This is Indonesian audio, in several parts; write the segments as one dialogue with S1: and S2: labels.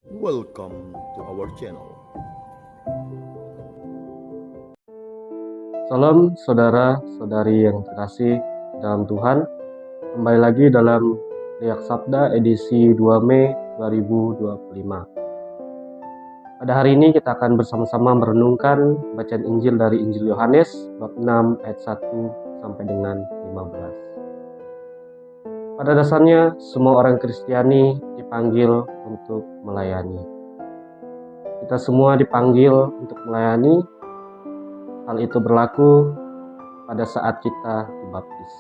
S1: Welcome to our channel.
S2: Salam saudara-saudari yang terkasih dalam Tuhan. Kembali lagi dalam Riak Sabda edisi 2 Mei 2025. Pada hari ini kita akan bersama-sama merenungkan bacaan Injil dari Injil Yohanes bab 6 ayat 1 sampai dengan 15. Pada dasarnya semua orang Kristiani dipanggil untuk melayani. Kita semua dipanggil untuk melayani. Hal itu berlaku pada saat kita dibaptis.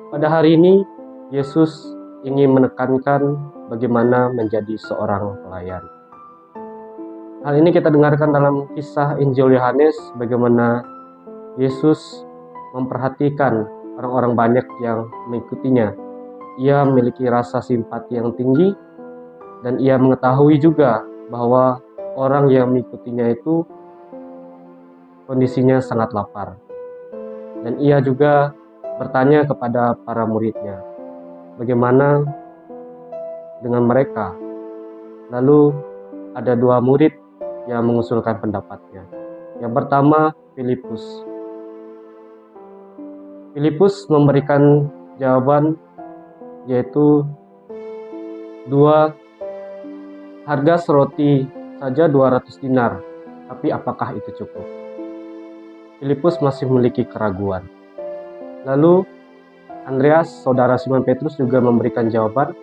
S2: Pada hari ini, Yesus ingin menekankan bagaimana menjadi seorang pelayan. Hal ini kita dengarkan dalam kisah Injil Yohanes, bagaimana Yesus memperhatikan orang-orang banyak yang mengikutinya. Ia memiliki rasa simpati yang tinggi, dan ia mengetahui juga bahwa orang yang mengikutinya itu kondisinya sangat lapar. Dan ia juga bertanya kepada para muridnya, bagaimana dengan mereka? Lalu ada dua murid yang mengusulkan pendapatnya. Yang pertama, Filipus. Filipus memberikan jawaban, yaitu harga seroti saja 200 dinar. Tapi apakah itu cukup? Filipus masih memiliki keraguan. Lalu Andreas, saudara Simon Petrus, juga memberikan jawaban.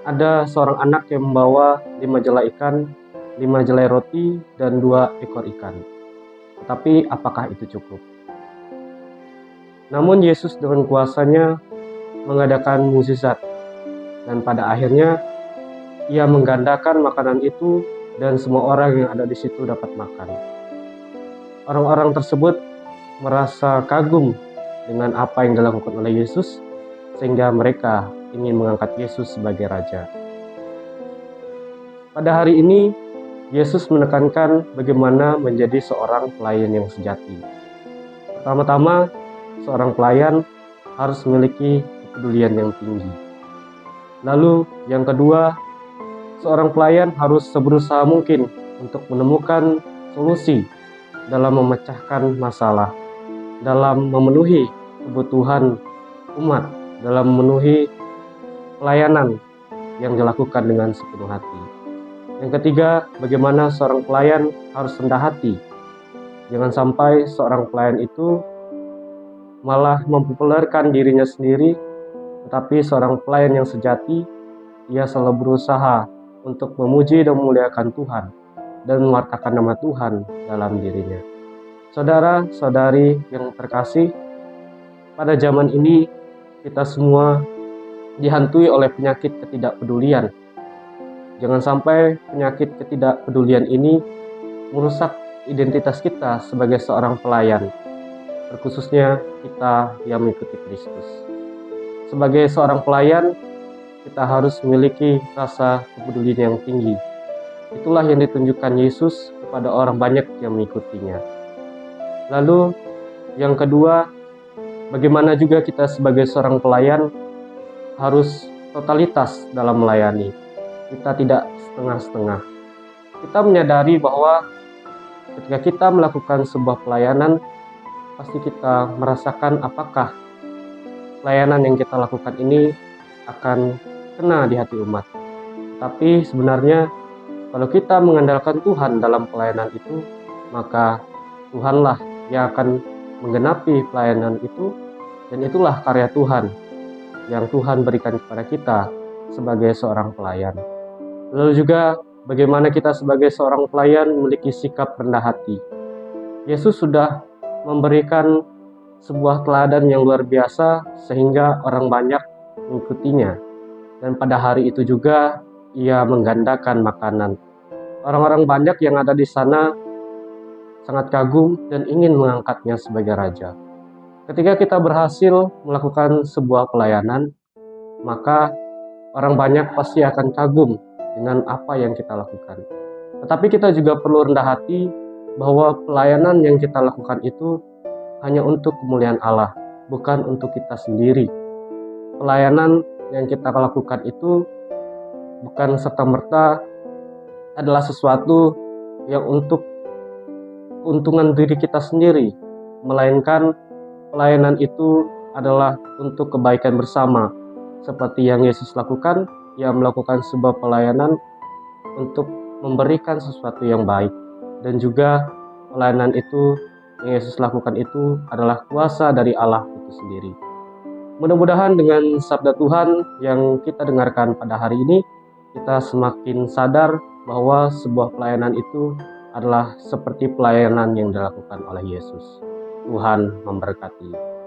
S2: Ada seorang anak yang membawa 5 jelai ikan, 5 jelai roti, dan 2 ekor ikan. Tetapi apakah itu cukup? Namun Yesus dengan kuasanya mengadakan mukjizat, dan pada akhirnya ia menggandakan makanan itu dan semua orang yang ada di situ dapat makan. Orang-orang tersebut merasa kagum dengan apa yang dilakukan oleh Yesus, sehingga mereka ingin mengangkat Yesus sebagai raja. Pada hari ini, Yesus menekankan bagaimana menjadi seorang pelayan yang sejati. Pertama-tama, seorang pelayan harus memiliki kepedulian yang tinggi. Lalu, yang kedua, seorang pelayan harus seberusaha mungkin untuk menemukan solusi dalam memecahkan masalah, dalam memenuhi kebutuhan umat, dalam memenuhi pelayanan yang dilakukan dengan sepenuh hati. Yang ketiga, bagaimana seorang pelayan harus rendah hati. Jangan sampai seorang pelayan itu malah mempopulerkan dirinya sendiri, tetapi seorang pelayan yang sejati, ia selalu berusaha untuk memuji dan memuliakan Tuhan dan mewartakan nama Tuhan dalam dirinya. Saudara-saudari yang terkasih, pada zaman ini kita semua dihantui oleh penyakit ketidakpedulian. Jangan sampai penyakit ketidakpedulian ini merusak identitas kita sebagai seorang pelayan, terkhususnya kita yang mengikuti Kristus. Sebagai seorang pelayan, kita harus memiliki rasa kepedulian yang tinggi. Itulah yang ditunjukkan Yesus kepada orang banyak yang mengikutinya. Lalu yang kedua, bagaimana juga kita sebagai seorang pelayan harus totalitas dalam melayani. Kita tidak setengah-setengah. Kita menyadari bahwa ketika kita melakukan sebuah pelayanan, pasti kita merasakan apakah pelayanan yang kita lakukan ini akan kena di hati umat. Tapi sebenarnya kalau kita mengandalkan Tuhan dalam pelayanan itu, maka Tuhanlah yang akan menggenapi pelayanan itu, dan itulah karya Tuhan yang Tuhan berikan kepada kita sebagai seorang pelayan. Lalu juga bagaimana kita sebagai seorang pelayan memiliki sikap rendah hati. Yesus sudah memberikan sebuah teladan yang luar biasa sehingga orang banyak mengikutinya. Dan pada hari itu juga ia menggandakan makanan. Orang-orang banyak yang ada di sana sangat kagum dan ingin mengangkatnya sebagai raja. Ketika kita berhasil melakukan sebuah pelayanan, maka orang banyak pasti akan kagum dengan apa yang kita lakukan. Tetapi kita juga perlu rendah hati bahwa pelayanan yang kita lakukan itu hanya untuk kemuliaan Allah, bukan untuk kita sendiri. Pelayanan yang kita lakukan itu bukan serta-merta adalah sesuatu yang untuk keuntungan diri kita sendiri, melainkan pelayanan itu adalah untuk kebaikan bersama. Seperti yang Yesus lakukan, Ia melakukan sebuah pelayanan untuk memberikan sesuatu yang baik. Dan juga pelayanan itu yang Yesus lakukan itu adalah kuasa dari Allah itu sendiri. Mudah-mudahan dengan sabda Tuhan yang kita dengarkan pada hari ini, kita semakin sadar bahwa sebuah pelayanan itu adalah seperti pelayanan yang dilakukan oleh Yesus. Tuhan memberkati.